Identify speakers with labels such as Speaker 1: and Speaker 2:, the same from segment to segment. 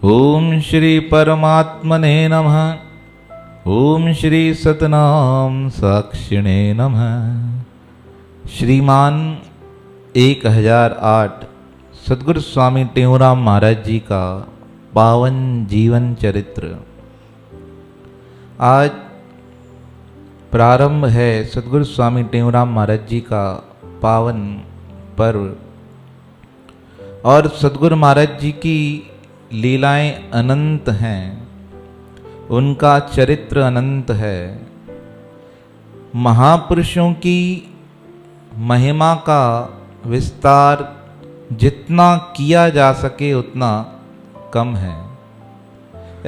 Speaker 1: ओम श्री परमात्मने नमः। ओम श्री सतनाम साक्षिणे नमः। श्रीमान 1008 सद्गुरु स्वामी टेऊराम महाराज जी का पावन जीवन चरित्र। आज प्रारंभ है सद्गुरु स्वामी टेऊराम महाराज जी का पावन पर्व और सद्गुरु महाराज जी की लीलाएं अनंत हैं, उनका चरित्र अनंत है। महापुरुषों की महिमा का विस्तार जितना किया जा सके उतना कम है।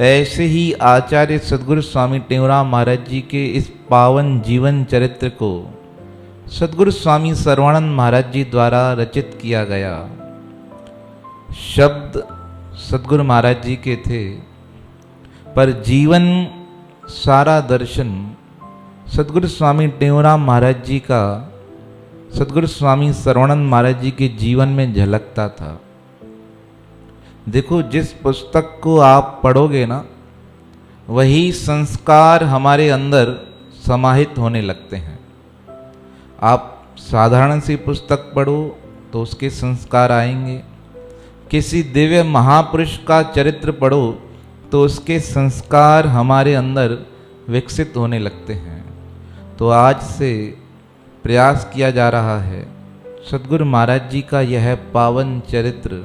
Speaker 1: ऐसे ही आचार्य सद्गुरु स्वामी टेऊराम महाराज जी के इस पावन जीवन चरित्र को सद्गुरु स्वामी सर्वानंद महाराज जी द्वारा रचित किया गया। शब्द सद्गुरु महाराज जी के थे, पर जीवन सारा दर्शन सद्गुरु स्वामी टेऊराम महाराज जी का सद्गुरु स्वामी सर्वानंद महाराज जी के जीवन में झलकता था। देखो, जिस पुस्तक को आप पढ़ोगे ना, वही संस्कार हमारे अंदर समाहित होने लगते हैं। आप साधारण सी पुस्तक पढ़ो तो उसके संस्कार आएंगे, किसी दिव्य महापुरुष का चरित्र पढ़ो तो उसके संस्कार हमारे अंदर विकसित होने लगते हैं। तो आज से प्रयास किया जा रहा है सद्गुरु महाराज जी का यह पावन चरित्र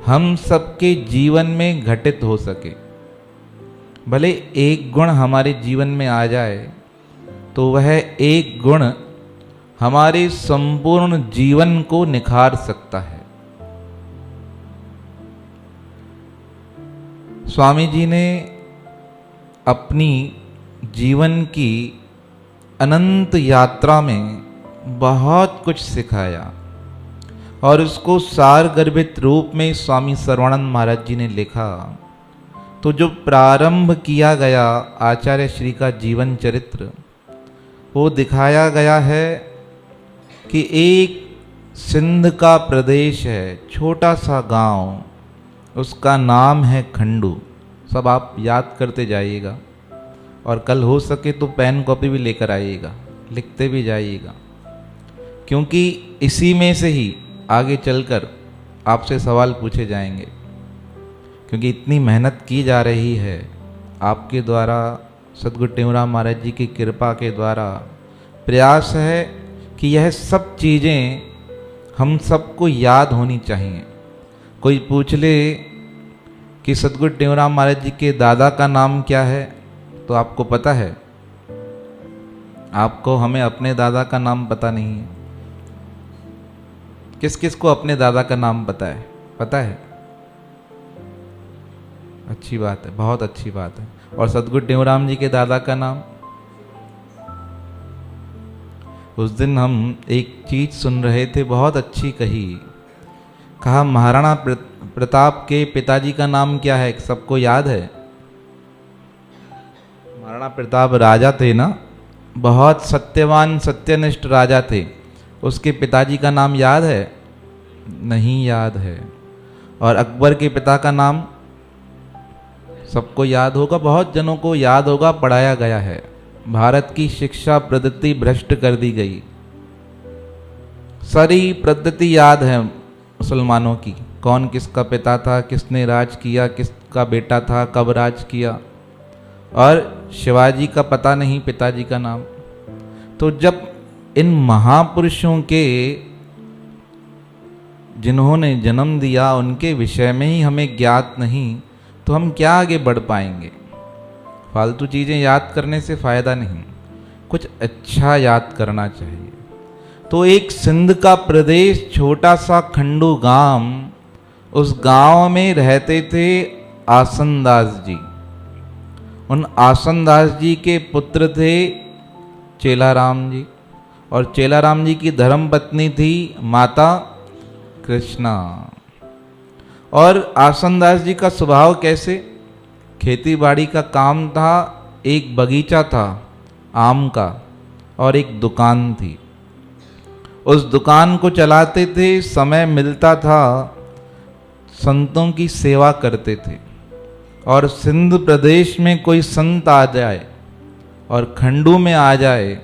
Speaker 1: हम सबके जीवन में घटित हो सके। भले एक गुण हमारे जीवन में आ जाए तो वह एक गुण हमारे संपूर्ण जीवन को निखार सकता है। स्वामी जी ने अपनी जीवन की अनंत यात्रा में बहुत कुछ सिखाया और उसको सार गर्भित रूप में स्वामी सर्वानंद महाराज जी ने लिखा। तो जो प्रारंभ किया गया आचार्य श्री का जीवन चरित्र, वो दिखाया गया है कि एक सिंध का प्रदेश है, छोटा सा गांव, उसका नाम है खंडू। सब आप याद करते जाइएगा और कल हो सके तो पेन कॉपी भी लेकर आइएगा, लिखते भी जाइएगा, क्योंकि इसी में से ही आगे चलकर आपसे सवाल पूछे जाएंगे। क्योंकि इतनी मेहनत की जा रही है आपके द्वारा, सद्गुरु टेऊराम महाराज जी की कृपा के द्वारा प्रयास है कि यह सब चीज़ें हम सबको याद होनी चाहिए। कोई पूछ ले कि सद्गुरु टेऊराम महाराज जी के दादा का नाम क्या है, तो आपको पता है? आपको, हमें अपने दादा का नाम पता नहीं है। किस किस को अपने दादा का नाम पता है? पता है? अच्छी बात है, बहुत अच्छी बात है। और सद्गुरु टेऊराम जी के दादा का नाम? उस दिन हम एक चीज सुन रहे थे, बहुत अच्छी कहा महाराणा प्रताप के पिताजी का नाम क्या है? सबको याद है? महाराणा प्रताप राजा थे ना, बहुत सत्यवान सत्यनिष्ठ राजा थे। उसके पिताजी का नाम याद है? नहीं याद है। और अकबर के पिता का नाम सबको याद होगा, बहुत जनों को याद होगा, पढ़ाया गया है। भारत की शिक्षा पद्धति भ्रष्ट कर दी गई, सारी पद्धति याद है मुसलमानों की, कौन किसका पिता था, किसने राज किया, किसका बेटा था, कब राज किया, और शिवाजी का पता नहीं पिताजी का नाम। तो जब इन महापुरुषों के जिन्होंने जन्म दिया उनके विषय में ही हमें ज्ञात नहीं, तो हम क्या आगे बढ़ पाएंगे? फालतू चीज़ें याद करने से फ़ायदा नहीं, कुछ अच्छा याद करना चाहिए। तो एक सिंध का प्रदेश, छोटा सा खंडू गांव, उस गांव में रहते थे आसनदास जी। उन आसनदास जी के पुत्र थे चेलाराम जी, और चेलाराम जी की धर्मपत्नी थी माता कृष्णा। और आसनदास जी का स्वभाव कैसे? खेती बाड़ी का काम था, एक बगीचा था आम का और एक दुकान थी। उस दुकान को चलाते थे, समय मिलता था संतों की सेवा करते थे। और सिंध प्रदेश में कोई संत आ जाए और खंडू में आ जाए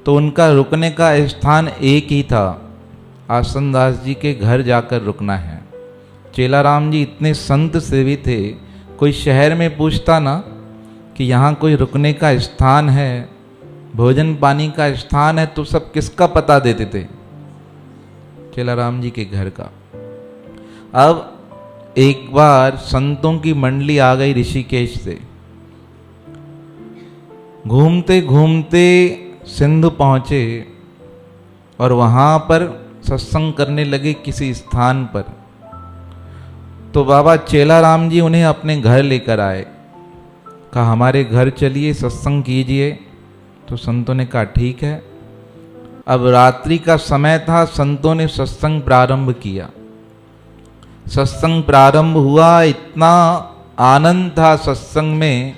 Speaker 1: तो उनका रुकने का स्थान एक ही था, आसन दास जी के घर जाकर रुकना है। चेलाराम जी इतने संत सेवी थे, कोई शहर में पूछता ना कि यहाँ कोई रुकने का स्थान है, भोजन पानी का स्थान है, तो सब किसका पता देते थे? चेलाराम जी के घर का। अब एक बार संतों की मंडली आ गई ऋषिकेश से, घूमते घूमते सिंधु पहुंचे और वहां पर सत्संग करने लगे किसी स्थान पर। तो बाबा चेलाराम जी उन्हें अपने घर लेकर आए, कहा हमारे घर चलिए सत्संग कीजिए। तो संतों ने कहा ठीक है। अब रात्रि का समय था, संतों ने सत्संग प्रारंभ किया। सत्संग प्रारंभ हुआ, इतना आनंद था सत्संग में,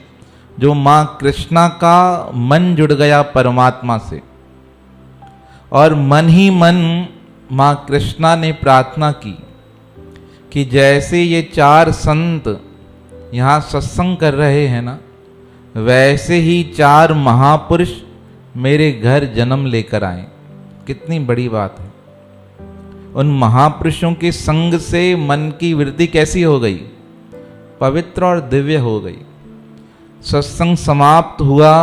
Speaker 1: जो माँ कृष्णा का मन जुड़ गया परमात्मा से, और मन ही मन माँ कृष्णा ने प्रार्थना की कि जैसे ये चार संत यहाँ सत्संग कर रहे हैं ना, वैसे ही चार महापुरुष मेरे घर जन्म लेकर आए। कितनी बड़ी बात है। उन महापुरुषों के संग से मन की वृद्धि कैसी हो गई? पवित्र और दिव्य हो गई। सत्संग समाप्त हुआ,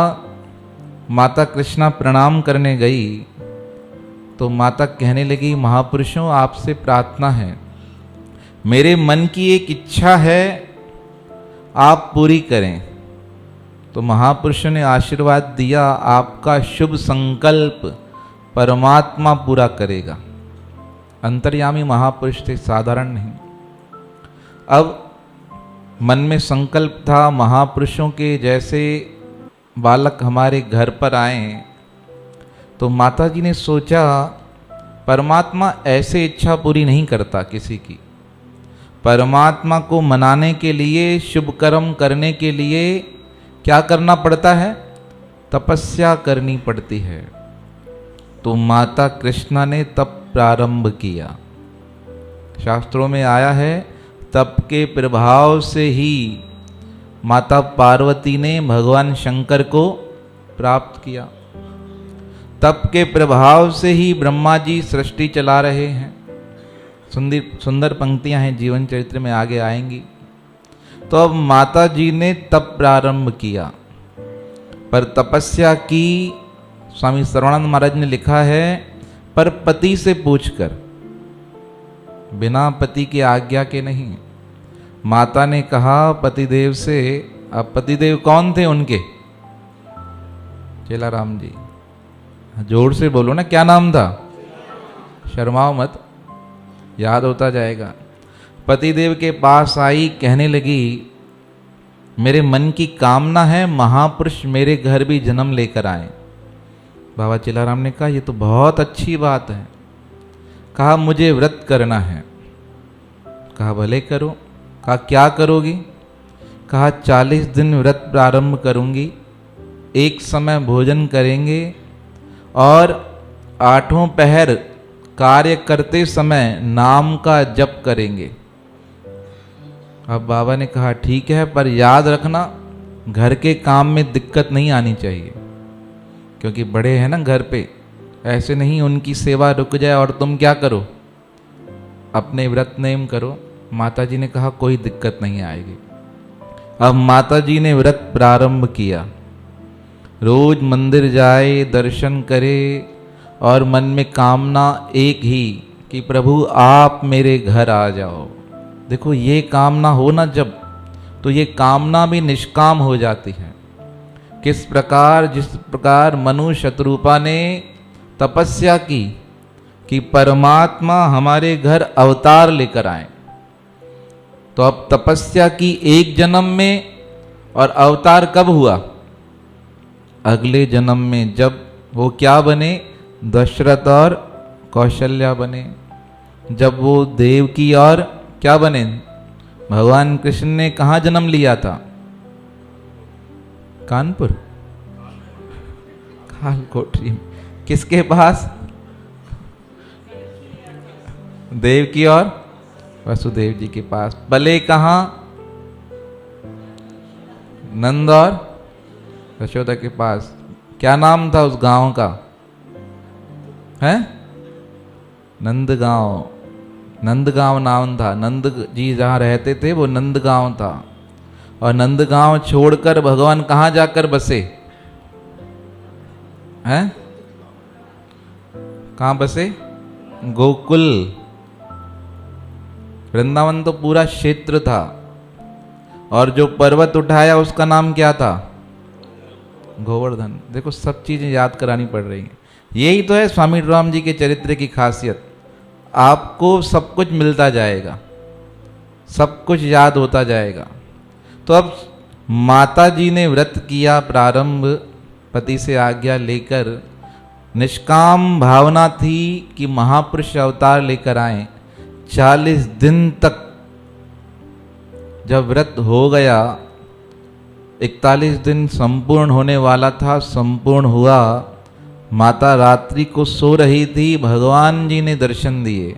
Speaker 1: माता कृष्णा प्रणाम करने गई तो माता कहने लगी, महापुरुषों आपसे प्रार्थना है, मेरे मन की एक इच्छा है, आप पूरी करें। तो महापुरुषों ने आशीर्वाद दिया, आपका शुभ संकल्प परमात्मा पूरा करेगा। अंतर्यामी महापुरुष थे, साधारण नहीं। अब मन में संकल्प था, महापुरुषों के जैसे बालक हमारे घर पर आए, तो माता जी ने सोचा परमात्मा ऐसे इच्छा पूरी नहीं करता किसी की। परमात्मा को मनाने के लिए, शुभ कर्म करने के लिए क्या करना पड़ता है? तपस्या करनी पड़ती है। तो माता कृष्णा ने तप प्रारंभ किया। शास्त्रों में आया है, तप के प्रभाव से ही माता पार्वती ने भगवान शंकर को प्राप्त किया। तप के प्रभाव से ही ब्रह्मा जी सृष्टि चला रहे हैं। सुंदर पंक्तियां हैं, जीवन चरित्र में आगे आएंगी। तो अब माता जी ने तप प्रारंभ किया, पर तपस्या की, स्वामी सर्वानंद महाराज ने लिखा है, पर पति से पूछकर, बिना पति की आज्ञा के नहीं। माता ने कहा पतिदेव से। अब पतिदेव कौन थे उनके? चेलाराम जी। जोर से बोलो ना, क्या नाम था? शर्माओ मत, याद होता जाएगा। पतिदेव के पास आई, कहने लगी मेरे मन की कामना है, महापुरुष मेरे घर भी जन्म लेकर आए। बाबा चेलाराम ने कहा ये तो बहुत अच्छी बात है। कहा मुझे व्रत करना है। कहा भले करो। कहा क्या करोगी? कहा 40 दिन व्रत प्रारंभ करूंगी, एक समय भोजन करेंगे और 8 पहर कार्य करते समय नाम का जप करेंगे। अब बाबा ने कहा ठीक है, पर याद रखना घर के काम में दिक्कत नहीं आनी चाहिए, क्योंकि बड़े हैं ना घर पे, ऐसे नहीं उनकी सेवा रुक जाए और तुम क्या करो, अपने व्रत नेम करो। माता जी ने कहा कोई दिक्कत नहीं आएगी। अब माता जी ने व्रत प्रारंभ किया, रोज मंदिर जाए, दर्शन करे और मन में कामना एक ही कि प्रभु आप मेरे घर आ जाओ। देखो ये कामना हो ना जब, तो ये कामना भी निष्काम हो जाती है। किस प्रकार, जिस प्रकार मनु शतरूपा ने तपस्या की कि परमात्मा हमारे घर अवतार लेकर आए, तो अब तपस्या की एक जन्म में, और अवतार कब हुआ? अगले जन्म में, जब वो क्या बने? दशरथ और कौशल्या बने। जब वो देवकी और क्या बने? भगवान कृष्ण ने कहाँ जन्म लिया था? कानपुर, कालकोटरी में। किसके पास? देवकी और वसुदेव जी के पास। पले कहाँ? नंद और यशोदा के पास। क्या नाम था उस गांव का? है नंदगांव। नंदगांव नाम था। नंद जी जहाँ रहते थे वो नंदगांव था। और नंदगांव छोड़कर भगवान कहाँ जाकर बसे? हैं? कहाँ बसे? गोकुल। वृंदावन तो पूरा क्षेत्र था। और जो पर्वत उठाया उसका नाम क्या था? गोवर्धन। देखो सब चीजें याद करानी पड़ रही हैं। यही तो है स्वामी राम जी के चरित्र की खासियत। आपको सब कुछ मिलता जाएगा, सब कुछ याद होता जाएगा। तो अब माता जी ने व्रत किया प्रारंभ, पति से आज्ञा लेकर। निष्काम भावना थी कि महापुरुष अवतार लेकर आए। 40 दिन तक जब व्रत हो गया, 41 दिन संपूर्ण होने वाला था, संपूर्ण हुआ। माता रात्रि को सो रही थी, भगवान जी ने दर्शन दिए।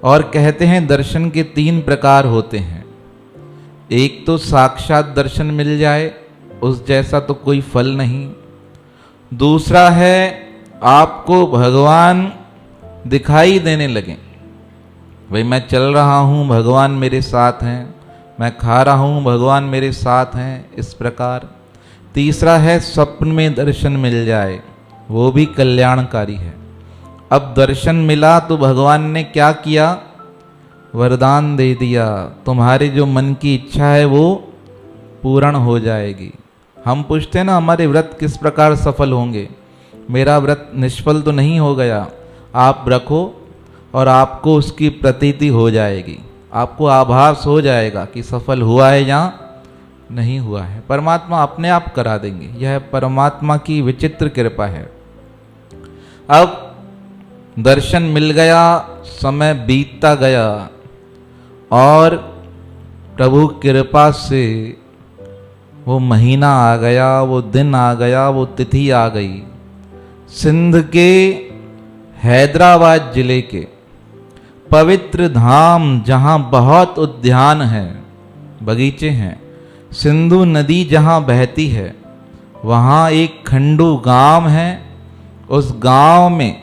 Speaker 1: और कहते हैं दर्शन के 3 प्रकार होते हैं। एक तो साक्षात दर्शन मिल जाए, उस जैसा तो कोई फल नहीं। दूसरा है आपको भगवान दिखाई देने लगे, भाई मैं चल रहा हूँ भगवान मेरे साथ हैं, मैं खा रहा हूँ भगवान मेरे साथ हैं, इस प्रकार। तीसरा है स्वप्न में दर्शन मिल जाए, वो भी कल्याणकारी है। अब दर्शन मिला तो भगवान ने क्या किया? वरदान दे दिया, तुम्हारे जो मन की इच्छा है वो पूर्ण हो जाएगी। हम पूछते हैं ना हमारे व्रत किस प्रकार सफल होंगे। मेरा व्रत निष्फल तो नहीं हो गया, आप रखो और आपको उसकी प्रतीति हो जाएगी, आपको आभास हो जाएगा कि सफल हुआ है या नहीं हुआ है। परमात्मा अपने आप करा देंगे, यह परमात्मा की विचित्र कृपा है। अब दर्शन मिल गया, समय बीतता गया और प्रभु कृपा से वो महीना आ गया, वो दिन आ गया, वो तिथि आ गई। सिंध के हैदराबाद जिले के पवित्र धाम जहाँ बहुत उद्यान हैं, बगीचे हैं, सिंधु नदी जहाँ बहती है, वहाँ एक खंडू गांव है। उस गांव में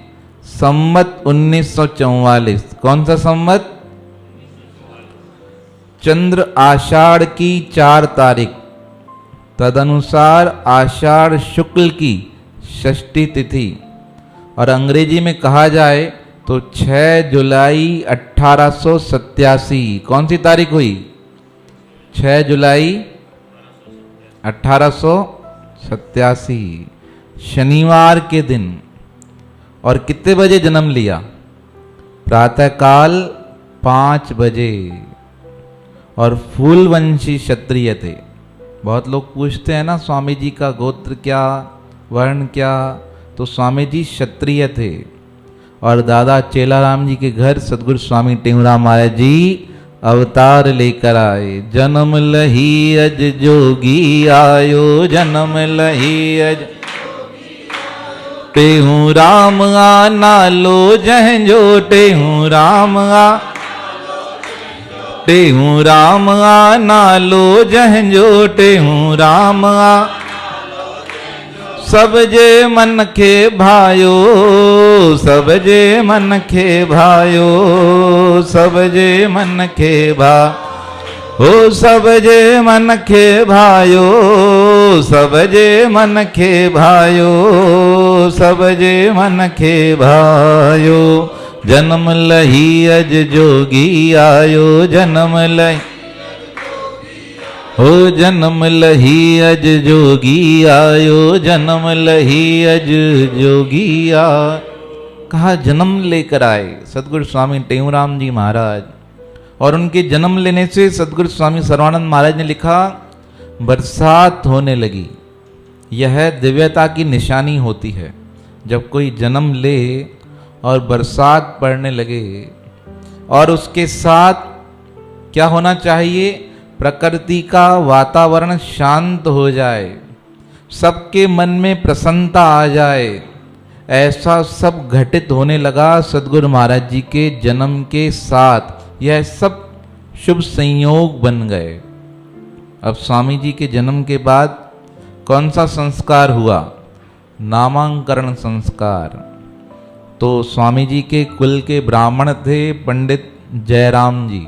Speaker 1: संवत 1944, कौन सा संवत? चंद्र आषाढ़ की 4 तारीख, तदनुसार आषाढ़ शुक्ल की षष्ठी तिथि, और अंग्रेजी में कहा जाए तो 6 जुलाई 1887। कौन सी तारीख हुई? 6 जुलाई 1887, शनिवार के दिन। और कितने बजे जन्म लिया? प्रातःकाल 5 बजे। और फूलवंशी क्षत्रिय थे। बहुत लोग पूछते हैं ना स्वामी जी का गोत्र क्या, वर्ण क्या, तो स्वामी जी क्षत्रिय थे। और दादा चेलाराम जी के घर सदगुरु स्वामी टेऊराम महाराज जी अवतार लेकर आए। जन्म लही अज जोगी आयो, जन्म लही अज टेहू राम आ नालो जह जो, टेहू राम आ टेहू राम आ नालो जह जो, टेहू राम आ सब जे मन के भायो, सब जे मन के भायो, सब जे मन के भा हो, सब जे मन के भायो, सब जे मन के भायो, सब जे मन के भायो। जन्म लही अज जोगी आयो, जन्म लही हो, जन्म लही अज जोगी आयो, जन्म लही अज जोगी आ। कहा जन्म लेकर आए सदगुरु स्वामी टेऊराम जी महाराज। और उनके जन्म लेने से सदगुरु स्वामी सर्वानंद महाराज ने लिखा बरसात होने लगी। यह दिव्यता की निशानी होती है, जब कोई जन्म ले और बरसात पड़ने लगे। और उसके साथ क्या होना चाहिए? प्रकृति का वातावरण शांत हो जाए, सबके मन में प्रसन्नता आ जाए। ऐसा सब घटित होने लगा सदगुरु महाराज जी के जन्म के साथ। यह सब शुभ संयोग बन गए। अब स्वामी जी के जन्म के बाद कौन सा संस्कार हुआ? नामांकरण संस्कार। तो स्वामी जी के कुल के ब्राह्मण थे पंडित जयराम जी,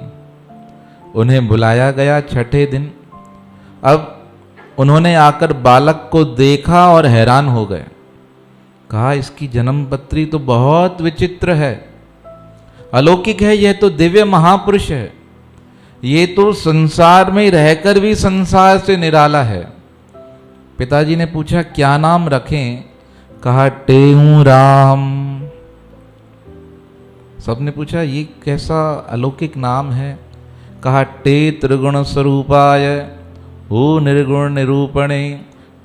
Speaker 1: उन्हें बुलाया गया छठे दिन। अब उन्होंने आकर बालक को देखा और हैरान हो गए। कहा, इसकी जन्मपत्री तो बहुत विचित्र है, अलौकिक है, यह तो दिव्य महापुरुष है, ये तो संसार में रहकर भी संसार से निराला है। पिताजी ने पूछा, क्या नाम रखें? कहा, टेऊराम। सबने पूछा, ये कैसा अलौकिक नाम है? कहा, टे त्रिगुण स्वरूपाय ओ निर्गुण निरूपणे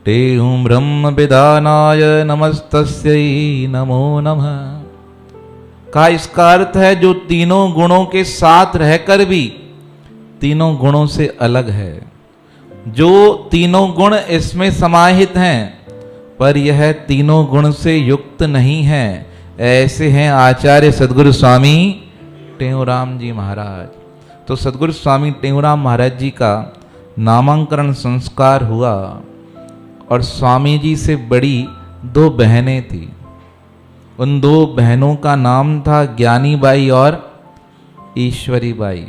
Speaker 1: टेऊं ब्रह्म विदानाय नमस्तस्यै नमो नमः। कहा, इसका अर्थ है जो तीनों गुणों के साथ रहकर भी तीनों गुणों से अलग है, जो तीनों गुण इसमें समाहित हैं पर यह तीनों गुण से युक्त नहीं है, ऐसे हैं आचार्य सदगुरु स्वामी टेऊराम जी महाराज। तो सदगुरु स्वामी टेऊराम महाराज जी का नामांकरण संस्कार हुआ और स्वामी जी से बड़ी दो बहनें थी। उन दो बहनों का नाम था ज्ञानी बाई और ईश्वरी बाई।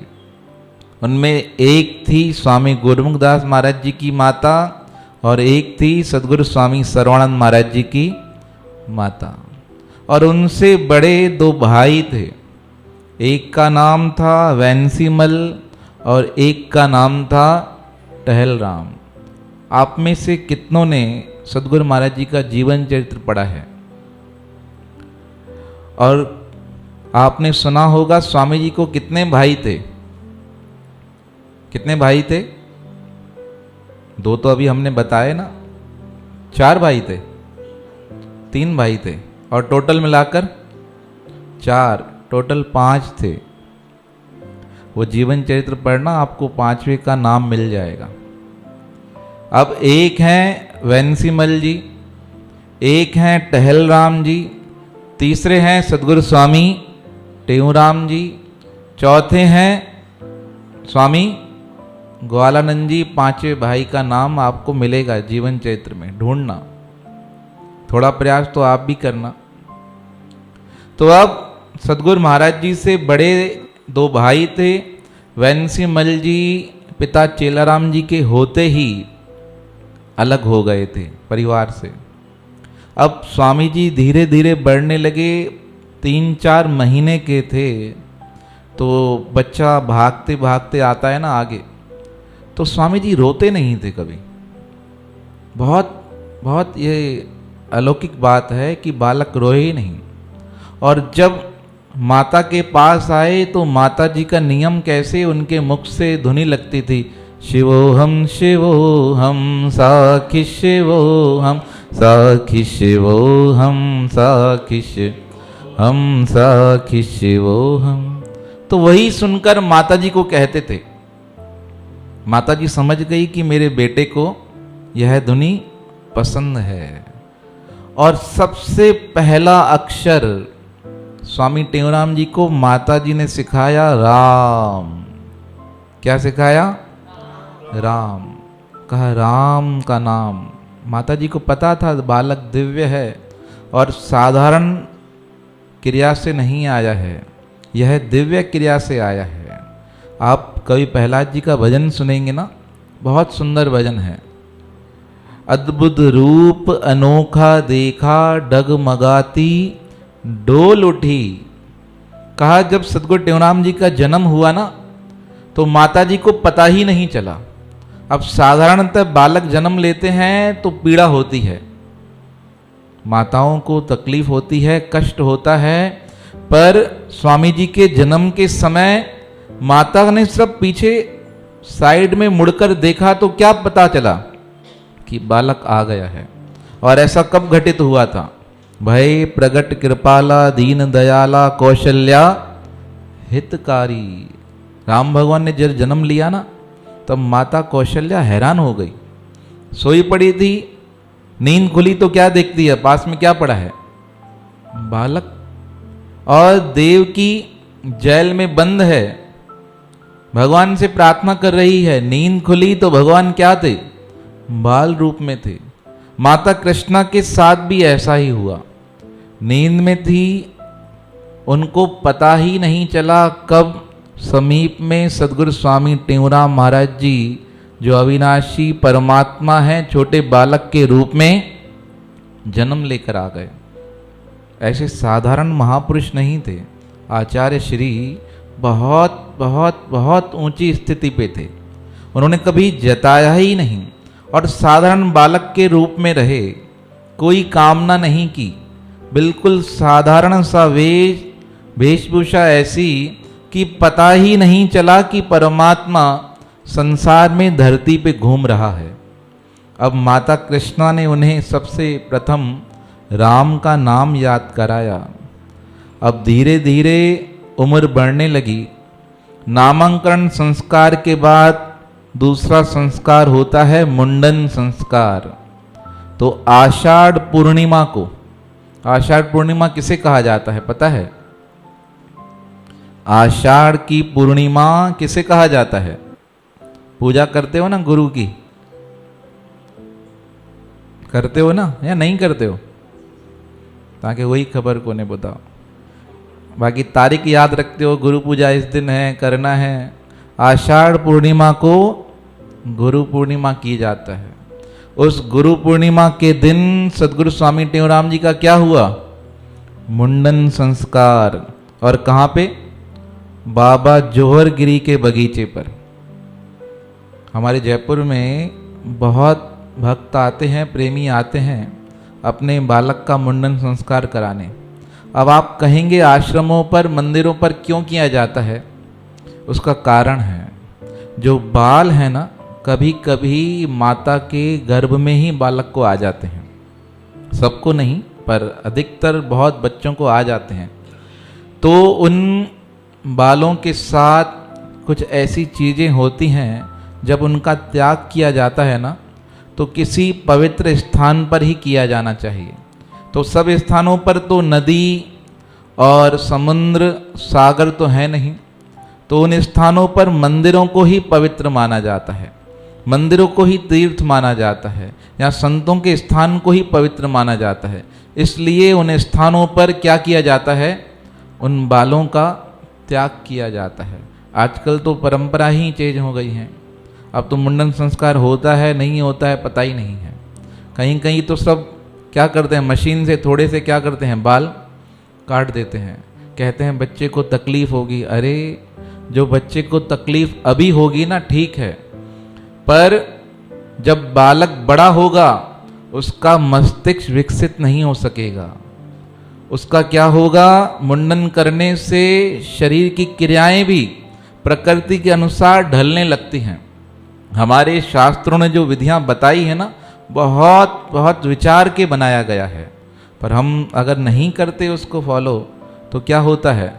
Speaker 1: उनमें एक थी स्वामी गुरुमुखदास महाराज जी की माता और एक थी सदगुरु स्वामी सर्वानंद महाराज जी की माता। और उनसे बड़े दो भाई थे, एक का नाम था वैंसीमल और एक का नाम था टहलराम। आप में से कितनों ने सदगुरु महाराज जी का जीवन चरित्र पढ़ा है? और आपने सुना होगा स्वामी जी को कितने भाई थे? कितने भाई थे? दो तो अभी हमने बताए ना, 4 भाई थे, 3 भाई थे और टोटल मिलाकर 4, टोटल 5 थे। वो जीवन चरित्र पढ़ना, आपको 5वें का नाम मिल जाएगा। अब एक हैं वैंसीमल जी, एक हैं टहलराम जी, तीसरे हैं सदगुरु स्वामी टेऊराम जी, चौथे हैं स्वामी ग्वालानंद जी। 5वें भाई का नाम आपको मिलेगा जीवन चरित्र में, ढूंढना, थोड़ा प्रयास तो आप भी करना। तो अब सदगुरु महाराज जी से बड़े 2 भाई थे। वैंसीमल जी पिता चेलाराम जी के होते ही अलग हो गए थे परिवार से। अब स्वामी जी धीरे धीरे बढ़ने लगे, 3-4 महीने के थे तो बच्चा भागते भागते आता है ना आगे, तो स्वामी जी रोते नहीं थे कभी। बहुत ये अलौकिक बात है कि बालक रोए ही नहीं। और जब माता के पास आए तो माता जी का नियम कैसे उनके मुख से धुनी लगती थी, शिवोहम शिवोहम साखी शिवोहम साखी शिवोहम साखी हम साखी शिवोहम। तो वही सुनकर माता जी को कहते थे। माता जी समझ गई कि मेरे बेटे को यह धुनी पसंद है। और सबसे पहला अक्षर स्वामी टेऊराम जी को माता जी ने सिखाया राम। क्या सिखाया? राम। कहा राम का नाम। माता जी को पता था बालक दिव्य है और साधारण क्रिया से नहीं आया है, यह दिव्य क्रिया से आया है। आप कवि प्रहलाद जी का भजन सुनेंगे ना, बहुत सुंदर भजन है। अद्भुत रूप अनोखा देखा डगमगाती डोल उठी। कहा जब सदगुरु टेऊराम जी का जन्म हुआ ना तो माता जी को पता ही नहीं चला। अब साधारणतः बालक जन्म लेते हैं तो पीड़ा होती है, माताओं को तकलीफ होती है, कष्ट होता है, पर स्वामी जी के जन्म के समय माता ने सिर्फ पीछे साइड में मुड़कर देखा तो क्या पता चला कि बालक आ गया है। और ऐसा कब घटित हुआ था? भय प्रगट कृपाला दीन दयाला कौशल्या हितकारी। राम भगवान ने जब जन्म लिया ना तब माता कौशल्या हैरान हो गई, सोई पड़ी थी, नींद खुली तो क्या देखती है, पास में क्या पड़ा है? बालक। और देव की जेल में बंद है, भगवान से प्रार्थना कर रही है। नींद खुली तो भगवान क्या थे? बाल रूप में थे। माता कृष्णा के साथ भी ऐसा ही हुआ। नींद में थी, उनको पता ही नहीं चला कब समीप में सदगुरु स्वामी टेऊराम महाराज जी, जो अविनाशी परमात्मा हैं, छोटे बालक के रूप में जन्म लेकर आ गए। ऐसे साधारण महापुरुष नहीं थे। आचार्य श्री बहुत बहुत बहुत ऊंची स्थिति पे थे। उन्होंने कभी जताया ही नहीं और साधारण बालक के रूप में रहे, कोई कामना नहीं की। बिल्कुल साधारण सा वेशभूषा ऐसी कि पता ही नहीं चला कि परमात्मा संसार में धरती पे घूम रहा है। अब माता कृष्णा ने उन्हें सबसे प्रथम राम का नाम याद कराया। अब धीरे धीरे उम्र बढ़ने लगी। नामांकन संस्कार के बाद दूसरा संस्कार होता है मुंडन संस्कार। तो आषाढ़ पूर्णिमा को, आषाढ़ पूर्णिमा किसे कहा जाता है पता है? आषाढ़ की पूर्णिमा किसे कहा जाता है? पूजा करते हो ना गुरु की, करते हो ना या नहीं करते हो? ताकि वही खबर को नहीं बताओ। बाकी तारीख याद रखते हो, गुरु पूजा इस दिन है, करना है। आषाढ़ पूर्णिमा को गुरु पूर्णिमा की जाता है। उस गुरु पूर्णिमा के दिन सदगुरु स्वामी टेऊराम जी का क्या हुआ? मुंडन संस्कार। और कहाँ पे? बाबा जोहर गिरी के बगीचे पर। हमारे जयपुर में बहुत भक्त आते हैं, प्रेमी आते हैं अपने बालक का मुंडन संस्कार कराने। अब आप कहेंगे आश्रमों पर, मंदिरों पर क्यों किया जाता है? उसका कारण है, जो बाल है ना, कभी कभी माता के गर्भ में ही बालक को आ जाते हैं। सबको नहीं, पर अधिकतर बहुत बच्चों को आ जाते हैं। तो उन बालों के साथ कुछ ऐसी चीज़ें होती हैं, जब उनका त्याग किया जाता है ना, तो किसी पवित्र स्थान पर ही किया जाना चाहिए। तो सब स्थानों पर तो नदी और समुद्र सागर तो है नहीं, तो उन स्थानों पर मंदिरों को ही पवित्र माना जाता है, मंदिरों को ही तीर्थ माना जाता है, या संतों के स्थान को ही पवित्र माना जाता है। इसलिए उन स्थानों पर क्या किया जाता है? उन बालों का त्याग किया जाता है। आजकल तो परंपरा ही चेंज हो गई है। अब तो मुंडन संस्कार होता है नहीं होता है पता ही नहीं है। कहीं कहीं तो सब क्या करते हैं, मशीन से थोड़े से क्या करते हैं, बाल काट देते हैं। कहते हैं बच्चे को तकलीफ होगी। अरे जो बच्चे को तकलीफ अभी होगी ना, ठीक है, पर जब बालक बड़ा होगा उसका मस्तिष्क विकसित नहीं हो सकेगा। उसका क्या होगा? मुंडन करने से शरीर की क्रियाएं भी प्रकृति के अनुसार ढलने लगती हैं। हमारे शास्त्रों ने जो विधियां बताई है ना, बहुत बहुत विचार के बनाया गया है, पर हम अगर नहीं करते उसको फॉलो तो क्या होता है?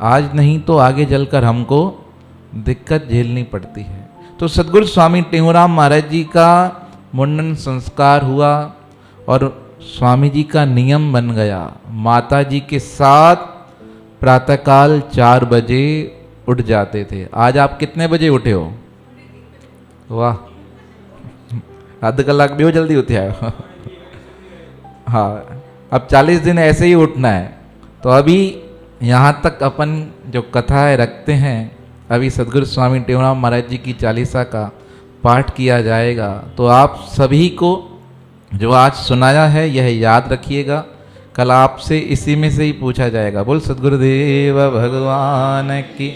Speaker 1: आज नहीं तो आगे चलकर हमको दिक्कत झेलनी पड़ती है। तो सदगुरु स्वामी टेऊराम महाराज जी का मुंडन संस्कार हुआ और स्वामी जी का नियम बन गया, माता जी के साथ प्रातःकाल 4 बजे उठ जाते थे। आज आप कितने बजे उठे हो? वाह, आध कलाक भी हो जल्दी उठे आए। हाँ, अब 40 दिन ऐसे ही उठना है। तो अभी यहाँ तक अपन जो कथाएं रखते हैं, अभी सदगुरु स्वामी टेऊराम महाराज जी की 40सा का पाठ किया जाएगा। तो आप सभी को जो आज सुनाया है यह याद रखिएगा। कल आपसे इसी में से ही पूछा जाएगा। बोल सद्गुरुदेव भगवान की।